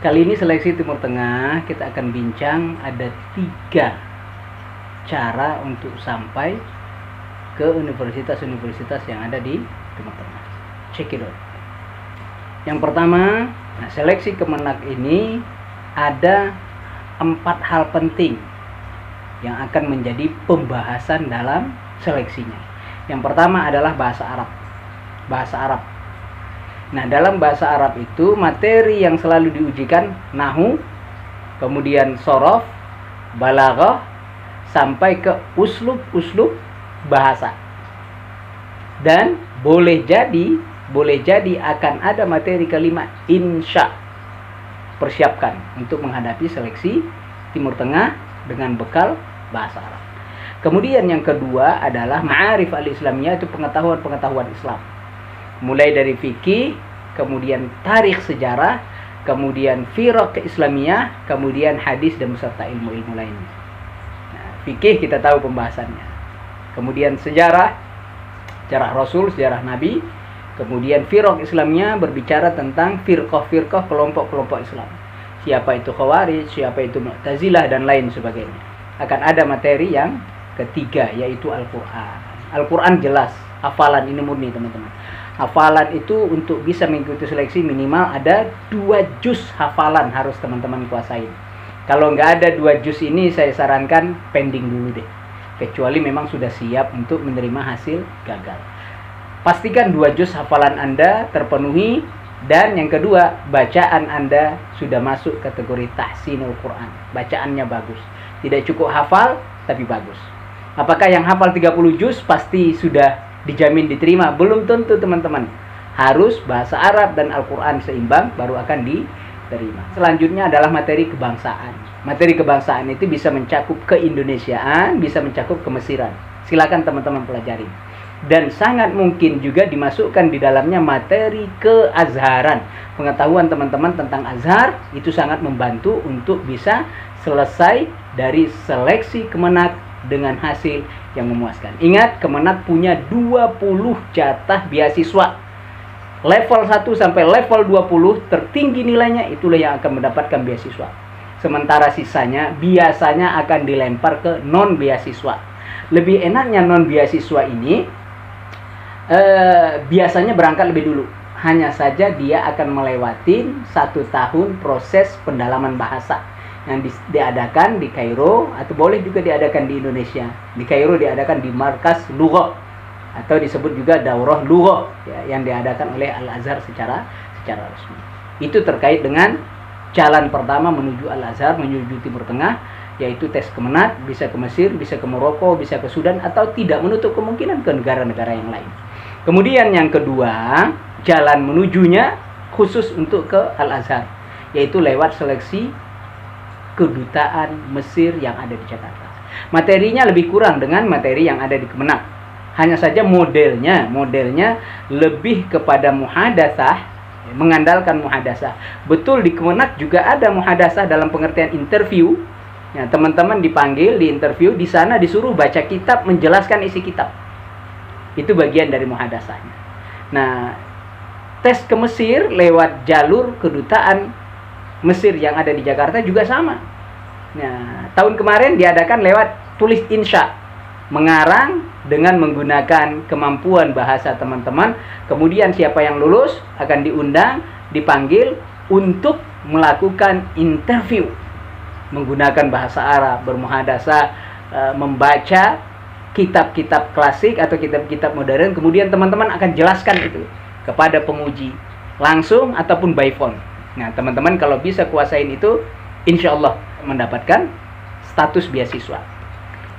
Kali ini seleksi Timur Tengah kita akan bincang ada 3 cara untuk sampai ke universitas-universitas yang ada di Timur Tengah. Check it out. Yang pertama, seleksi Kemenak ini ada 4 hal penting yang akan menjadi pembahasan dalam seleksinya. Yang pertama adalah bahasa Arab. Bahasa Arab. Nah, dalam bahasa Arab itu materi yang selalu diujikan nahwu, kemudian shorof, balaghah, sampai ke uslub bahasa. Dan boleh jadi akan ada materi kelima insya. Persiapkan untuk menghadapi seleksi Timur Tengah dengan bekal bahasa Arab. Kemudian yang kedua adalah ma'arif al-islamiyah, itu pengetahuan Islam. Mulai dari fikih, kemudian tarikh sejarah, kemudian firaq keislamiyah, kemudian hadis dan beserta ilmu-ilmu lainnya. Nah, fikih kita tahu pembahasannya. Kemudian sejarah Rasul, sejarah Nabi. Kemudian firaq islamiyah berbicara tentang firqah-firqah, kelompok-kelompok Islam. Siapa itu Khawarij, siapa itu Mu'tazilah dan lain sebagainya. Akan ada materi yang ketiga, yaitu Al-Quran. Al-Quran jelas, hafalan ini murni teman-teman. Hafalan itu untuk bisa mengikuti seleksi minimal ada 2 juz hafalan harus teman-teman kuasain. Kalau nggak ada 2 juz ini, saya sarankan pending dulu deh. Kecuali memang sudah siap untuk menerima hasil gagal. Pastikan 2 juz hafalan Anda terpenuhi. Dan yang kedua, bacaan Anda sudah masuk kategori tahsinul Quran. Bacaannya bagus. Tidak cukup hafal, tapi bagus. Apakah yang hafal 30 juz pasti sudah dijamin diterima? Belum tentu teman-teman. Harus bahasa Arab dan Al-Quran seimbang baru akan diterima. Selanjutnya adalah materi kebangsaan. Materi kebangsaan itu bisa mencakup keindonesiaan, bisa mencakup kemesiran. Silakan teman-teman pelajari. Dan sangat mungkin juga dimasukkan di dalamnya materi keazharan. Pengetahuan teman-teman tentang azhar itu sangat membantu untuk bisa selesai dari seleksi Kemenak dengan hasil yang memuaskan. Ingat, Kemenak punya 20 jatah beasiswa. Level 1 sampai level 20 tertinggi nilainya, itulah yang akan mendapatkan beasiswa. Sementara sisanya biasanya akan dilempar ke non beasiswa. Lebih enaknya non beasiswa ini biasanya berangkat lebih dulu. Hanya saja dia akan melewati 1 tahun proses pendalaman bahasa yang diadakan di Kairo, atau boleh juga diadakan di Indonesia. Di Kairo diadakan di Markas Lughah atau disebut juga Daurah Lughah, ya, yang diadakan oleh Al-Azhar secara resmi. Itu terkait dengan jalan pertama menuju Al-Azhar, menuju Timur Tengah, yaitu tes Kemenak. Bisa ke Mesir, bisa ke Maroko, bisa ke Sudan, atau tidak menutup kemungkinan ke negara-negara yang lain. Kemudian yang kedua, jalan menujunya khusus untuk ke Al-Azhar, yaitu lewat seleksi kedutaan Mesir yang ada di Jakarta. Materinya lebih kurang dengan materi yang ada di Kemenak. Hanya saja modelnya lebih kepada muhadatsah, mengandalkan muhadatsah. Betul, di Kemenak juga ada muhadatsah dalam pengertian interview. Ya, teman-teman dipanggil, diinterview, di sana disuruh baca kitab, menjelaskan isi kitab. Itu bagian dari muhadatsahnya. Nah, tes ke Mesir lewat jalur kedutaan Mesir yang ada di Jakarta juga sama. Nah, tahun kemarin diadakan lewat tulis insya, mengarang dengan menggunakan kemampuan bahasa teman-teman. Kemudian siapa yang lulus akan diundang, dipanggil untuk melakukan interview menggunakan bahasa Arab, bermuhadatsah, membaca kitab-kitab klasik atau kitab-kitab modern. Kemudian teman-teman akan jelaskan itu kepada penguji langsung ataupun by phone. Nah, teman-teman kalau bisa kuasain itu, insya Allah mendapatkan status beasiswa.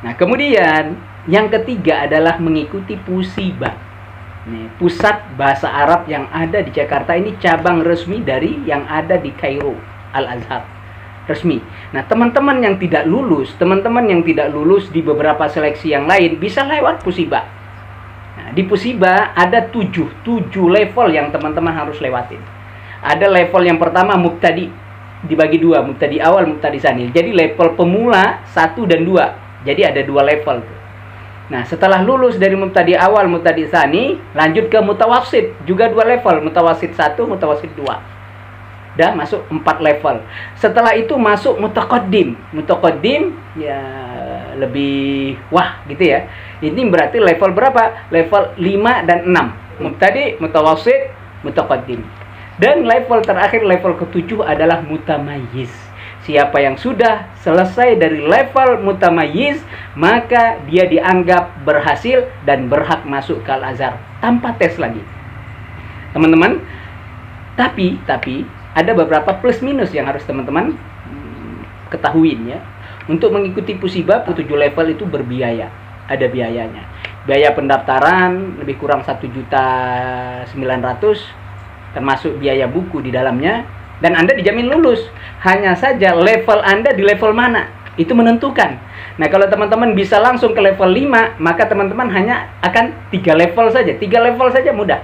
Nah, kemudian yang ketiga adalah mengikuti Pusibah. Nih, pusat bahasa Arab yang ada di Jakarta ini cabang resmi dari yang ada di Kairo, Al-Azhar. Resmi. Nah, teman-teman yang tidak lulus di beberapa seleksi yang lain bisa lewat Pusibah. Nah, di Pusibah ada 7 level yang teman-teman harus lewatin. Ada level yang pertama mubtadi, dibagi 2, mubtadi awal, mubtadi tsani. Jadi level pemula 1 dan 2. Jadi ada 2 level tuh. Nah, setelah lulus dari mubtadi awal, mubtadi tsani, lanjut ke mutawassit, juga 2 level, mutawassit 1, mutawassit 2. Dah masuk 4 level. Setelah itu masuk mutaqaddim. Mutaqaddim ya lebih wah gitu ya. Ini berarti level berapa? Level 5 dan 6. Mubtadi, mutawassit, mutaqaddim. Dan level terakhir, level ke-7 adalah mutamayyiz. Siapa yang sudah selesai dari level mutamayyiz, maka dia dianggap berhasil dan berhak masuk ke Al-Azhar tanpa tes lagi. Teman-teman, tapi ada beberapa plus minus yang harus teman-teman ketahuin ya. Untuk mengikuti Pusibab 7 level itu berbiaya, ada biayanya. Biaya pendaftaran lebih kurang 1.900.000, termasuk biaya buku di dalamnya, dan Anda dijamin lulus. Hanya saja level Anda di level mana, itu menentukan. Nah, kalau teman-teman bisa langsung ke level 5, maka teman-teman hanya akan 3 level saja. 3 level saja mudah.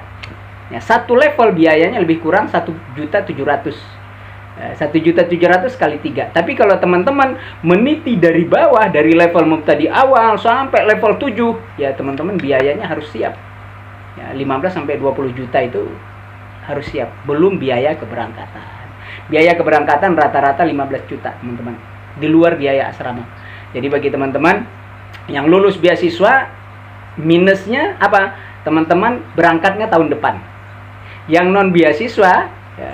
Ya, 1 level biayanya lebih kurang 1.700.000. 1.700.000 kali 3. Tapi kalau teman-teman meniti dari bawah, dari level mubtadi awal sampai level 7, ya teman-teman biayanya harus siap. Ya, 15 sampai 20 juta itu harus siap. Belum biaya keberangkatan. Biaya keberangkatan rata-rata 15 juta, teman-teman. Di luar biaya asrama. Jadi bagi teman-teman yang lulus beasiswa, minusnya apa? Teman-teman berangkatnya tahun depan. Yang non beasiswa, ya,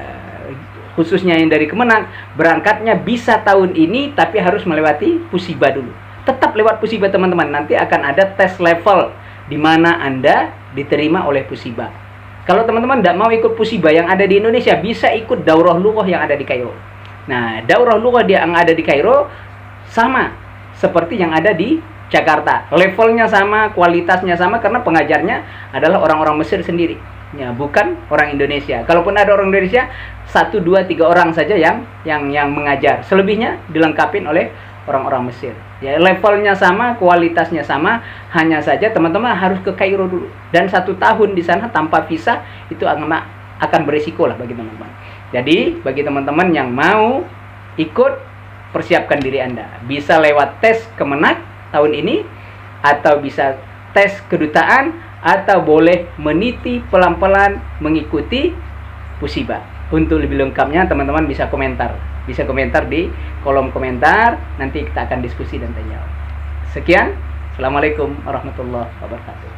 khususnya yang dari Kemenang, berangkatnya bisa tahun ini, tapi harus melewati Pusiba dulu. Tetap lewat Pusiba teman-teman. Nanti akan ada tes level di mana Anda diterima oleh Pusiba. Kalau teman-teman tidak mau ikut Pusiba yang ada di Indonesia, bisa ikut Daurah Lughah yang ada di Kairo. Nah, Daurah Lughah yang ada di Kairo sama seperti yang ada di Jakarta. Levelnya sama, kualitasnya sama, karena pengajarnya adalah orang-orang Mesir sendiri. Ya, bukan orang Indonesia. Kalaupun ada orang Indonesia, 1, 2, 3 orang saja yang mengajar. Selebihnya dilengkapin oleh orang-orang Mesir. Ya, levelnya sama, kualitasnya sama, hanya saja teman-teman harus ke Kairo dulu. Dan 1 tahun di sana tanpa visa itu akan berisiko lah bagi teman-teman. Jadi, bagi teman-teman yang mau ikut, persiapkan diri Anda. Bisa lewat tes Kemenak tahun ini, atau bisa tes kedutaan, atau boleh meniti pelan-pelan mengikuti Pusiba. Untuk lebih lengkapnya teman-teman bisa komentar. Bisa komentar di kolom komentar. Nanti kita akan diskusi dan tanya. Sekian. Assalamualaikum warahmatullahi wabarakatuh.